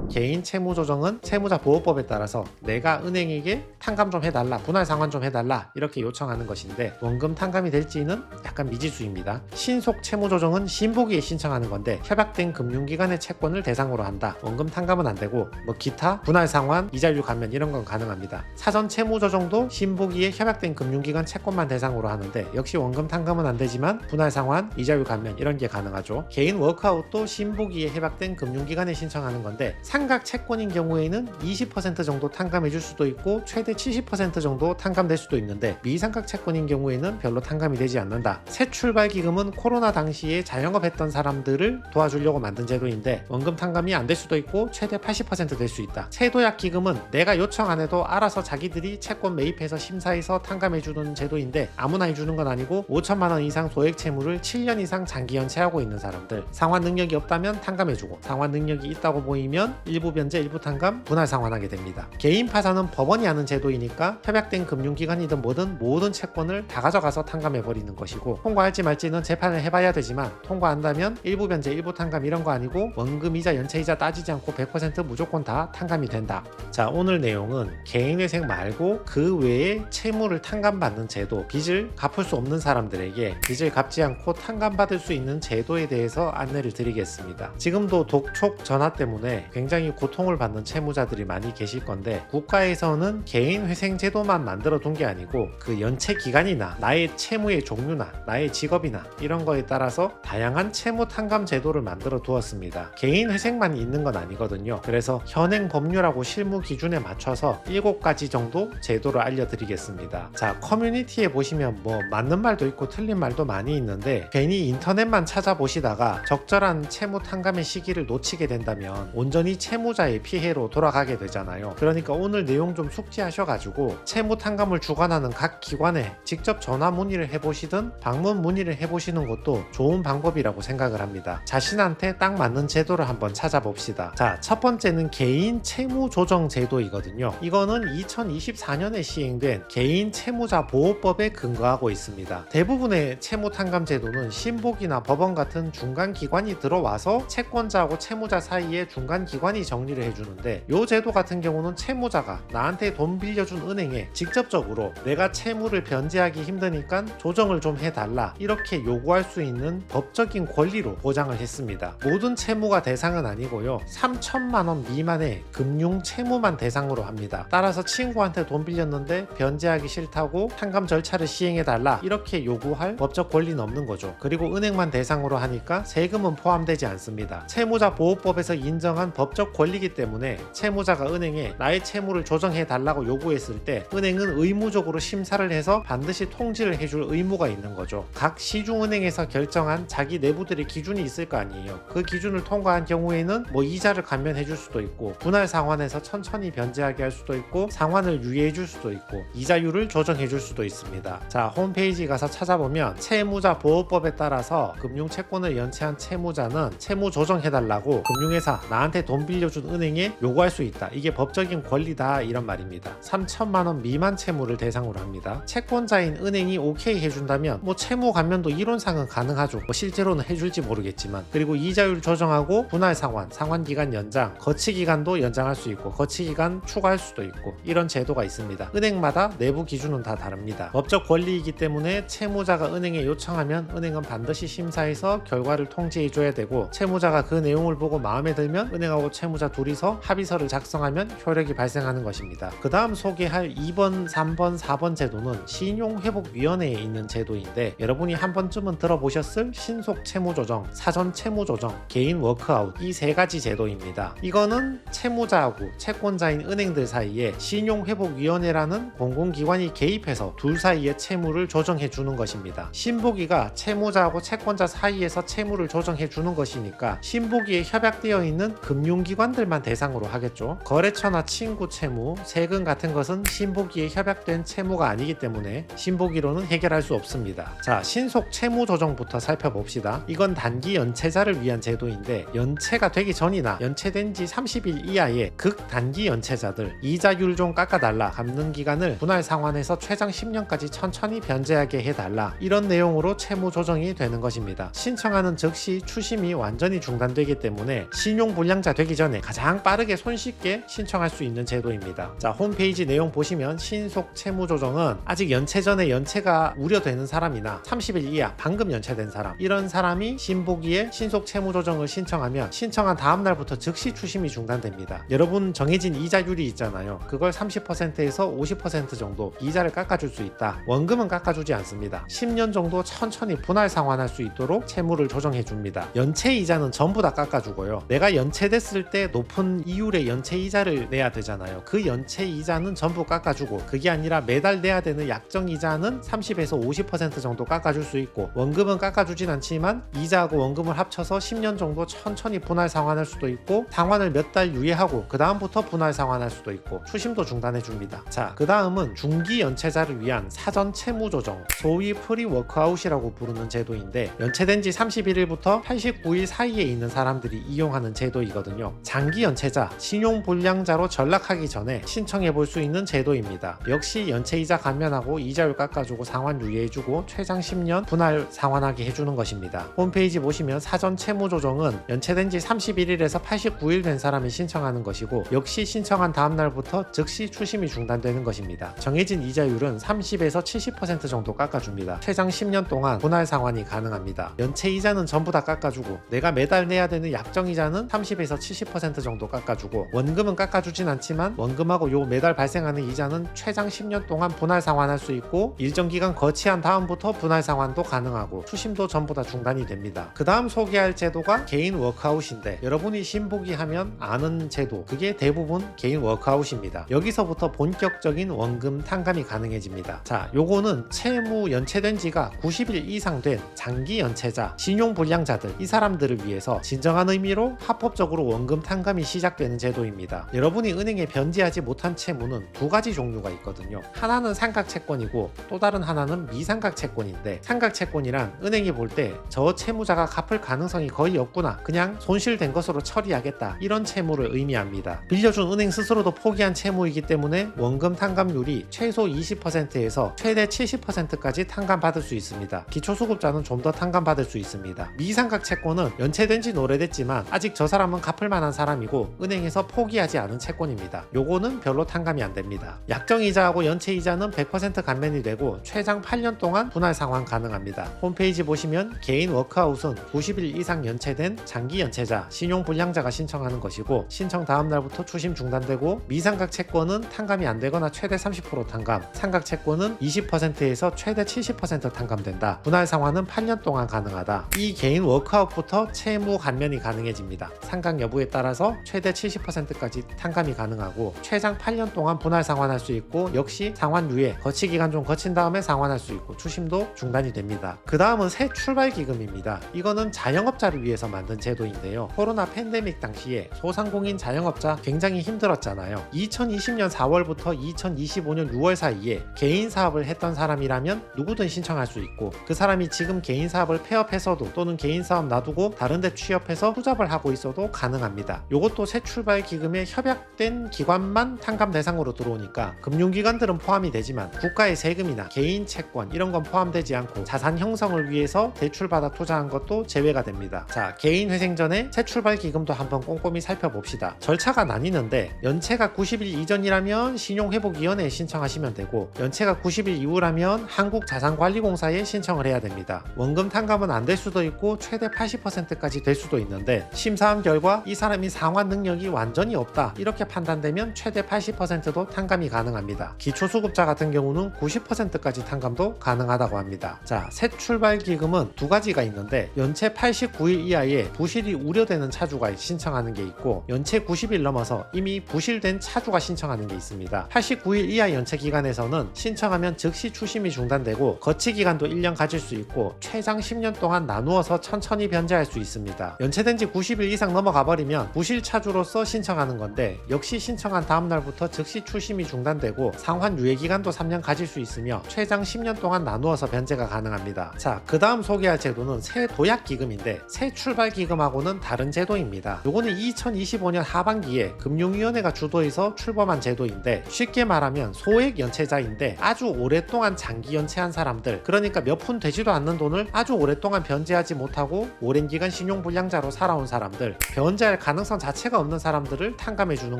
개인 채무 조정은 채무자 보호법에 따라서 내가 은행에게 탕감 좀 해달라, 분할 상환 좀 해달라 이렇게 요청하는 것인데 원금 탕감이 될지는 약간 미지수입니다. 신속 채무 조정은 신보기에 신청하는 건데 협약된 금융기관의 채권을 대상으로 한다. 원금 탕감은 안 되고 뭐 기타 분할 상환, 이자율 감면 이런 건 가능합니다. 사전 채무 조정도 신보기에 협약된 금융기관 채권만 대상으로 하는데 역시 원금 탕감은 안 되지만 분할 상환, 이자율 감면 이런 게 가능하죠. 개인 워크아웃도 신보기에 협약된 금융기관에 신청하는 건데 상각 채권인 경우에는 20% 정도 탕감해 줄 수도 있고 최대 70% 정도 탕감될 수도 있는데 미상각 채권인 경우에는 별로 탕감이 되지 않는다. 새 출발 기금은 코로나 당시에 자영업했던 사람들을 도와주려고 만든 제도인데 원금 탕감이 안 될 수도 있고 최대 80% 될 수 있다. 세도약 기금은 내가 요청 안 해도 알아서 자기들이 채권 매입해서 심사해서 탕감해 주는 제도인데 아무나 해주는 건 아니고 5천만 원 이상 소액 채무를 7년 이상 장기 연체하고 있는 사람들, 상환 능력이 없다면 탕감해주고 상환 능력이 있다고 보이면 일부 변제 일부 탕감 분할 상환하게 됩니다. 개인 파산은 법원이 하는 제도이니까 협약된 금융기관이든 뭐든 모든 채권을 다 가져가서 탕감해버리는 것이고 통과할지 말지는 재판을 해봐야 되지만 통과한다면 일부 변제 일부 탕감 이런 거 아니고 원금이자 연체이자 따지지 않고 100% 무조건 다 탕감이 된다. 자, 오늘 내용은 개인회생 말고 그 외에 채무를 탕감받는 제도, 빚을 갚을 수 없는 사람들에게 빚을 갚지 않고 탕감받을 수 있는 제도에 대해서 안내를 드리겠습니다. 지금도 독촉 전화 때문에 굉장히 고통을 받는 채무자들이 많이 계실 건데 국가에서는 개인회생 제도만 만들어 둔 게 아니고 그 연체 기간이나 나의 채무의 종류나 나의 직업이나 이런 거에 따라서 다양한 채무 탕감 제도를 만들어 두었습니다. 개인회생만 있는 건 아니거든요. 그래서 현행 법률하고 실무 기준에 맞춰서 7가지 정도 제도를 알려드리겠습니다. 자, 커뮤니티에 보시면 뭐 맞는 말도 있고 틀린 말도 많이 있는데 괜히 인터넷만 찾아보시다가 적절한 채무 탕감의 시기를 놓치게 된다면 온전히 채무자의 피해로 돌아가게 되잖아요. 그러니까 오늘 내용 좀 숙지하셔가지고 채무 탕감을 주관하는 각 기관에 직접 전화 문의를 해보시든 방문 문의를 해보시는 것도 좋은 방법이라고 생각을 합니다. 자신한테 딱 맞는 제도를 한번 찾아봅시다. 자, 첫 번째는 개인 채무 조정 제도이거든요. 이거는 2024년에 시행된 개인 채무자 보호법에 근거하고 있습니다. 대부분의 채무 탕감 제도는 신복이나 법원 같은 중간 기관이 들어와서 채권자하고 채무자 사이에 중간 기관이 정리를 해주는데 이 제도 같은 경우는 채무자가 나한테 돈 빌려준 은행에 직접적으로 내가 채무를 변제하기 힘드니까 조정을 좀 해달라 이렇게 요구할 수 있는 법적인 권리로 보장을 했습니다. 모든 채무가 대상은 아니고요. 3천만 원 미만의 금융 채무만 대상으로 합니다. 따라서 친구한테 돈 빌렸는데 변제하기 싫다고 탕감 절차를 시행해달라 이렇게 요구할 법적 권리는 없는 거죠. 그리고 은행만 대상으로 하니까 세금은 포함되지 않습니다. 채무자 보호법에서 인정한 법적 권리이기 때문에 채무자가 은행에 나의 채무를 조정해달라고 요구했을 때 은행은 의무적으로 심사를 해서 반드시 통지를 해줄 의무가 있는 거죠. 각 시중은행에서 결정한 자기 내부들의 기준이 있을 거 아니에요. 그 기준을 통과한 경우에는 뭐 이자를 감면해 줄 수도 있고 분할 상환해서 천천히 변제하게 할 수도 있고 상환을 유예해 줄 수도 있고 이자율을 조정해 줄 수도 있습니다. 자, 홈페이지 가서 찾아보면 채무자 보호법에 따라서 금융채권을 연체한 채무자는 채무 조정해달라고 금융회사 나한테 돈 빌려준 은행에 요구할 수 있다. 이게 법적인 권리다 이런 말입니다. 3천만 원 미만 채무를 대상으로 합니다. 채권자인 은행이 오케이 해준다면 뭐 채무 감면도 이론상은 가능하죠. 뭐 실제로는 해줄지 모르겠지만 그리고 이자율 조정하고 분할 상환, 상환기간 연장, 거치기간도 연장할 수 있고 거치기간 추가할 수도 있고 이런 제도가 있습니다. 은행마다 내부 기준은 다 다릅니다. 법적 권리이기 때문에 채무자가 은행에 요청하면 은행은 반드시 심사해서 결과를 통지해줘야 되고 채무자가 그 내용을 보고 마음에 들면 은행하고 채무자 둘이서 합의서를 작성하면 효력이 발생하는 것입니다. 그 다음 소개할 2번, 3번, 4번 제도는 신용회복위원회에 있는 제도인데 여러분이 한 번쯤은 들어보셨을 신속 채무조정, 사전 채무조정, 개인 워크아웃 이 3가지 제도입니다. 이거는 채무자하고 채권자인 은행들 사이에 신용회복위원회라는 공공기관이 개입해서 둘 사이의 채무를 조정해 주는 것입니다. 신보기가 채무자하고 채권자 사이에서 채무를 조정해 주는 것이니까 신보기에 협약되어 있는 금융기관들만 대상으로 하겠죠. 거래처나 친구 채무, 세금 같은 것은 신보기에 협약된 채무가 아니기 때문에 신보기로는 해결할 수 없습니다. 자, 신속 채무조정부터 살펴봅시다. 이건 단기 연체자를 위한 제도인데 연체가 되기 전이나 연체된 지 30일 이하의 극단기 연체자들 이자율 좀 깎아달라, 갚는 기간을 분할 상환해서 최장 10년까지 천천히 변제하게 해달라 이런 내용으로 채무 조정이 되는 것입니다. 신청하는 즉시 추심이 완전히 중단되기 때문에 신용불량자 되기 전에 가장 빠르게 손쉽게 신청할 수 있는 제도입니다. 자, 홈페이지 내용 보시면 신속 채무 조정은 아직 연체 전에 연체가 우려되는 사람이나 30일 이하 방금 연체된 사람, 이런 사람이 신보기에 신속 채무 조정을 신청하면 신청한 다음 날부터 즉시 추심이 중단됩니다. 여러분 정해진 이자율이 있잖아요. 그걸 30%에서 50% 정도 이자를 깎아줄 수 있다. 원금은 깎아주지 않습니다. 10년 정도 천천히 분할 상환할 수 있도록 채무를 조정해 줍니다. 연체 이자는 전부 다 깎아주고요. 내가 연체됐을 때 높은 이율의 연체 이자를 내야 되잖아요. 그 연체 이자는 전부 깎아주고, 그게 아니라 매달 내야 되는 약정 이자는 30에서 50% 정도 깎아줄 수 있고, 원금은 깎아주진 않지만 이자하고 원금을 합쳐서 10년 정도 천천히 분할 상환할 수도 있고, 상환을 몇 달 유예하고 그 다음부터 분할 상환할 수도 있고, 추심도 중단해 줍니다. 자, 그 다음은 중기 연체자를 위한 사전 채무 조정, 소위 프리 워크아웃이라고 부르는 제도인데, 연체된 지 31일부터 89일 사이에 있는 사람들이 이용하는 제도이거든요. 장기 연체자, 신용 불량자로 전락하기 전에 신청해 볼 수 있는 제도입니다. 역시 연체이자 감면하고 이자율 깎아주고 상환 유예해주고 최장 10년 분할 상환하게 해주는 것입니다. 홈페이지 보시면 사전 채무 조정은 연체된 지 31일에서 89일 된 사람이 신청하는 것이고, 역시 신청한 다음 날부터 즉시 추심이 중단되는 것입니다. 정해진 이자율은 30에서 70% 정도 깎아줍니다. 최장 10년 동안 분할 상환이 가능합니다. 연체 이자는 전부 다 깎아주고, 내가 매달 내야 되는 약정 이자는 30에서 70% 정도 깎아주고, 원금은 깎아주진 않지만 원금하고 요 매달 발생하는 이자는 최장 10년 동안 분할 상환할 수 있고, 일정 기간 거치한 다음부터 분할 상환도 가능하고, 추심도 전부 다 중단이 됩니다. 그 다음 소개할 제도가 개인 워크아웃인데, 여러분이 신보기 하면 아는 제도, 그게 대부분 개인 워크아웃입니다. 여기서부터 본격적인 원금 탕감이 가능해집니다. 자, 요거는 채무 연체된 지가 90일 이상 된 장기 연체자, 신용 불량자들, 이 사람들을 위해서 진정한 의미로 합법적으로 원금 탕감이 시작되는 제도입니다. 여러분이 은행에 변제하지 못한 채무는 두 가지 종류가 있거든요. 하나는 삼각채권이고 또 다른 하나는 미삼각채권인데, 삼각채권이란 은행이 볼 때 저 채무자가 갚을 가능성이 거의 없구나, 그냥 손실된 것으로 처리하겠다, 이런 채무를 의미합니다. 빌려준 은행 스스로도 포기한 채무이기 때문에 원금 탕감률이 최소 20%에서 최대 70%까지 탕감받을 수 있습니다. 기초수급자는 좀 더 탕감받을 수 있습니다. 미삼각 채권은 연체된 지는 오래됐지만 아직 저 사람은 갚을 만한 사람이고 은행에서 포기하지 않은 채권입니다. 요거는 별로 탕감이 안 됩니다. 약정이자하고 연체이자는 100% 감면이 되고 최장 8년 동안 분할 상환 가능합니다. 홈페이지 보시면 개인 워크아웃은 90일 이상 연체된 장기 연체자, 신용 불량자가 신청하는 것이고, 신청 다음 날부터 추심 중단되고, 미삼각 채권은 탕감이 안 되거나 최대 30% 탕감, 삼각 채권은 20%에서 최대 70% 탕감된다. 분할 상환은 8년 동안 가능하다. 이 개인 워크아웃부터 채무 감면이 가능해집니다. 상각 여부에 따라서 최대 70%까지 탕감이 가능하고, 최장 8년 동안 분할 상환할 수 있고, 역시 상환 유예, 거치 기간 좀 거친 다음에 상환할 수 있고, 추심도 중단이 됩니다. 그 다음은 새 출발 기금입니다. 이거는 자영업자를 위해서 만든 제도인데요. 코로나 팬데믹 당시에 소상공인 자영업자 굉장히 힘들었잖아요. 2020년 4월부터 2025년 6월 사이에 개인 사업을 했던 사람이라면 누구든 신청할 수 있고, 그 사람이 지금 개인 사업을 폐업해서도 또는 개인 사업 놔두고 다른 데 취업해서 투잡을 하고 있어도 가능합니다. 요것도 새 출발 기금에 협약된 기관만 탕감 대상으로 들어오니까 금융기관들은 포함이 되지만 국가의 세금이나 개인 채권 이런 건 포함되지 않고 자산 형성을 위해서 대출받아 투자한 것도 제외가 됩니다. 자, 개인 회생 전에 새 출발 기금도 한번 꼼꼼히 살펴봅시다. 절차가 나뉘는데, 연체가 90일 이전이라면 신용회복위원회에 신청하시면 되고, 연체가 90일 이후라면 한국자산관리공사에 신청을 해야 됩니다. 원금 탕감은 안 될 수도 있고 최대 80%까지 될 수도 있는데, 심사한 결과 이 사람이 상환 능력이 완전히 없다 이렇게 판단되면 최대 80%도 탕감이 가능합니다. 기초수급자 같은 경우는 90%까지 탕감도 가능하다고 합니다. 자, 새 출발 기금은 두 가지가 있는데, 연체 89일 이하에 부실이 우려되는 차주가 신청하는 게 있고, 연체 90일 넘어서 이미 부실된 차주가 신청하는 게 있습니다. 89일 이하 연체 기간에서는 신청하면 즉시 추심이 중단되고, 거치 기간도 1년 가질 수 있고, 최장 10년 동안 나누어서 천천히 변제할 수 있습니다. 연체된 지 90일 이상 넘어가 버리면 부실 차주로서 신청하는 건데, 역시 신청한 다음 날부터 즉시 추심이 중단되고 상환 유예 기간도 3년 가질 수 있으며 최장 10년 동안 나누어서 변제가 가능합니다. 자, 그 다음 소개할 제도는 새 도약 기금인데, 새 출발 기금하고는 다른 제도입니다. 요거는 2025년 하반기에 금융위원회가 주도해서 출범한 제도인데, 쉽게 말하면 소액 연체자인데 아주 오랫동안 장기 연체한 사람들, 그러니까 몇 푼 되지도 않는 돈을 아주 오랫동안 변제하지 못하고 오랜 기간 신용불량자로 살아온 사람들, 변제할 가능성 자체가 없는 사람들을 탕감해 주는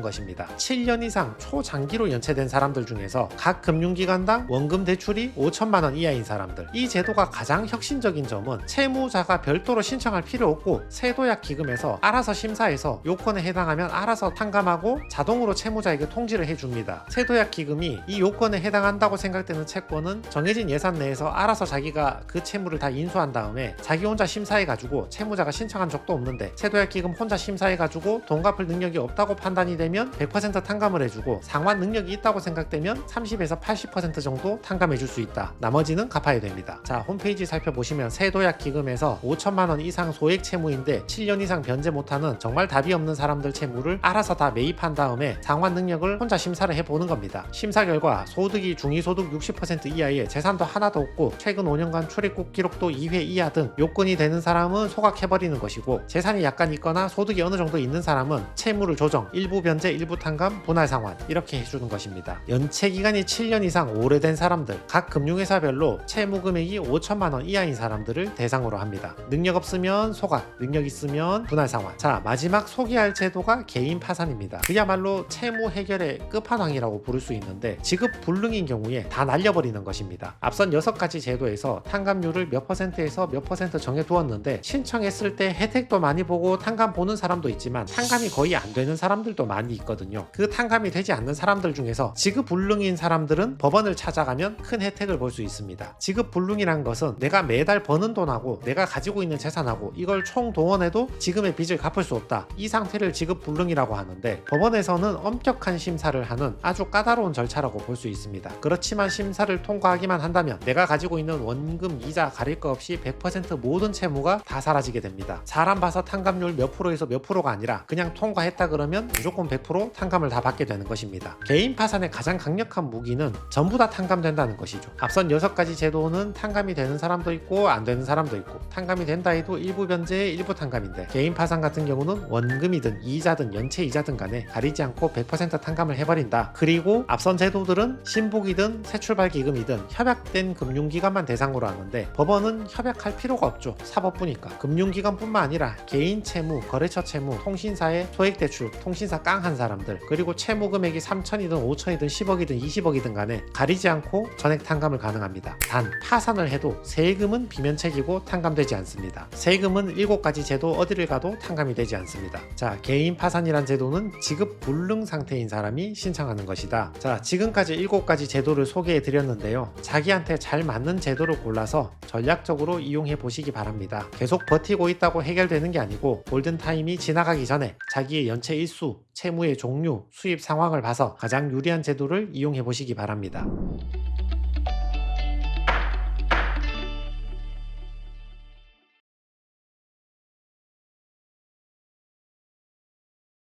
것입니다. 7년 이상 초장기로 연체된 사람들 중에서 각 금융기관당 원금 대출이 5천만 원 이하인 사람들, 이 제도가 가장 혁신적인 점은 채무자가 별도로 신청할 필요 없고 세도약 기금에서 알아서 심사해서 요건에 해당하면 알아서 탕감하고 자동으로 채무자에게 통지를 해줍니다. 세도약 기금이 이 요건에 해당한다고 생각되는 채권은 정해진 예산 내에서 알아서 자기가 그 채무를 다 인수한 다음에 자기 혼자 심사해가지고 채무자가 신청한 적도 없는데 세도약 기금 혼자 심사해가지고 돈 갚을 능력이 없다고 판단이 되면 100% 탕감을 해주고 상환 능력이 있다고 생각되면 30에서 80% 정도 탕감해줄 수 있다. 나머지는 갚아야 됩니다. 자, 홈페이지 살펴보시면 세도약 기금에서 5천만 원 이상 소액 채무인데 7년 이상 변제 못하는 정말 답이 없는 사람들 채무를 알아서 다 매입한 다음에 상환 능력을 혼자 심사를 해보는 겁니다. 심사 결과 소득이 중위소득 60% 이하에 재산도 하나도 없고 최근 5년간 출입국 기록도 2회 이하 등 요건이 되는 사람은 소각해버리는 것이고, 재산이 약간 있거나 소득이 어느 정도 있는 사람은 채무를 조정, 일부 변제, 일부 탕감, 분할 상환 이렇게 해주는 것입니다. 연체 기간이 7년 이상 오래된 사람들, 각 금융회사별로 채무 금액이 5천만 원 이하인 사람들을 대상으로 합니다. 능력 없으면 소각, 능력 있으면 분할 상환. 자, 마지막 소개할 제도가 개인 파산입니다. 그야말로 채무 해결의 끝판왕이라고 부를 수 있는데 지급 불능인 경우에 다 날려버리는 것입니다. 앞선 6가지 제도에서 탕감률을 몇 퍼센트에서 몇 퍼센트 정해두었는데 신청했을 때 혜택도 많이 보고 탕감 보는 사람도 있지만 탕감이 거의 안 되는 사람들도 많이 있거든요. 그 탕감이 되지 않는 사람들 중에서 지급 불능인 사람들은 법원을 찾아가면 큰 혜택을 볼 수 있습니다. 지급 불능이란 것은 내가 매달 버는 돈하고 내가 가지고 있는 재산하고 이걸 총 동원해도 지금의 빚을 갚을 수 없다. 이 상태를 지급 불능이라고 하는데 법원에서는 엄격한 심사를 하는 아주 까다로운 절차라고 볼 수 있습니다. 그렇지만 심사를 통과하기만 한다면 내가 가지고 있는 원금, 이자 가릴 거 없이 100% 모든 채무가 다 사라지게 됩니다. 사람 봐서 탕감률 몇 프로에서 몇 프로가 아니라 그냥 통과했다 그러면 무조건 100% 탕감을 다 받게 되는 것입니다. 개인 파산의 가장 강력한 무기는 전부 다 탕감된다는 것이죠. 앞선 6가지 제도는 탕감이 되는 사람도 있고 안 되는 사람도 있고, 탕감이 된다 해도 일부 변제, 일부 탕감인데 개인 파산 같은 경우는 원금이든 이자든 연체 이자든 간에 가리지 않고 100% 탕감을 해버린다. 그리고 앞선 제도들은 신복이든 새출발 기금이든 협약된 금융기관만 대상으로 하는데 법원은 협약할 필요가 없죠. 사법부니까. 금융기관뿐만 아니라 개인 채무, 거래처 채무, 통신사의 소액대출, 통신사 깡한 사람들, 그리고 채무 금액이 3천이든 5천이든 10억이든 20억이든 간에 가리지 않고 전액 탕감을 가능합니다. 단 파산을 해도 세금은 비면책이고 탕감되지 않습니다. 세금은 7가지 제도 어디를 가도 탕감이 되지 않습니다. 자, 개인 파산이란 제도는 지급 불능 상태인 사람이 신청하는 것이다. 자, 지금까지 7가지 제도를 소개해 드렸는데요. 자기한테 잘 맞는 제도를 골라서 전략적으로 이용해 보시기 바랍니다. 계속 버티고 있다고 해결되는 게 아니고 골든타임이 지나가기 전에 자기의 연체 일수, 채무의 종류, 수입 상황을 봐서 가장 유리한 제도를 이용해 보시기 바랍니다.